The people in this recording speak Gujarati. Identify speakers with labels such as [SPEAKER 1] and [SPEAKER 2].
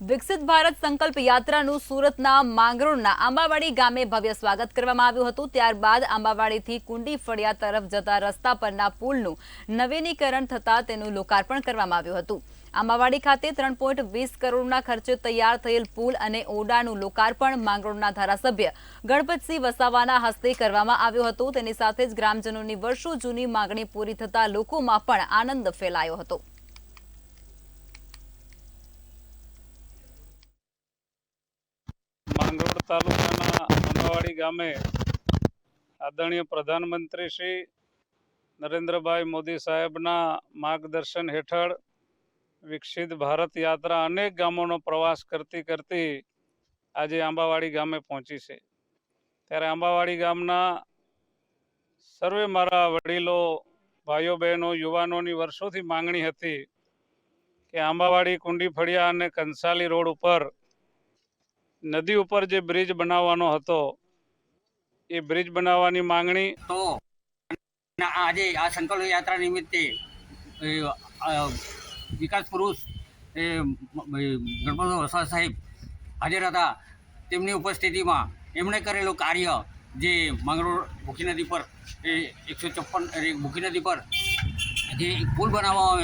[SPEAKER 1] વિકસિત ભારત સંકલ્પ યાત્રાનું સુરતના માંગરોળના આંબાવાડી ગામે ભવ્ય સ્વાગત કરવામાં આવ્યું હતું। ત્યારબાદ આંબાવાડીથી કુંડી ફળિયા તરફ જતા રસ્તા પરના પુલનું નવીનીકરણ થતા તેનું લોકાર્પણ કરવામાં આવ્યું હતું। આંબાવાડી ખાતે 3.20 કરોડના ખર્ચે તૈયાર થયેલ પુલ અને ઓરડાનું લોકાર્પણ માંગરોળના ધારાસભ્ય ગણપતસિંહ વસાવાના હસ્તે કરવામાં આવ્યું હતું। તેની સાથે જ ગ્રામજનોની વર્ષો જૂની માંગણી પૂરી થતા લોકોમાં પણ આનંદ ફેલાયો હતો।
[SPEAKER 2] માંગરોળ તાલુકાના આંબાવાડી ગામે આદરણીય પ્રધાનમંત્રી શ્રી નરેન્દ્રભાઈ મોદી સાહેબના માર્ગદર્શન હેઠળ વિકસિત ભારત યાત્રા અનેક ગામોનો પ્રવાસ કરતી આજે આંબાવાડી ગામે પહોંચી છે। ત્યારે આંબાવાડી ગામના સર્વે મારા વડીલો, ભાઈઓ બહેનો, યુવાનોની વર્ષોથી માંગણી હતી કે આંબાવાડી કુંડી ફળિયા અને કંસાલી રોડ ઉપર નદી ઉપર જે બ્રિજ બનાવવાનો હતો એ બ્રિજ બનાવવાની માંગણી
[SPEAKER 3] તો આજે આ સંકલ્પ યાત્રા નિમિત્તે વિકાસ પુરુષ ગણપત વસાવા સાહેબ હાજર હતા। તેમની ઉપસ્થિતિમાં એમણે કરેલું કાર્ય જે માંગરોળ ભૂખી નદી પર 154 ભૂખી નદી પર જે પુલ બનાવવામાં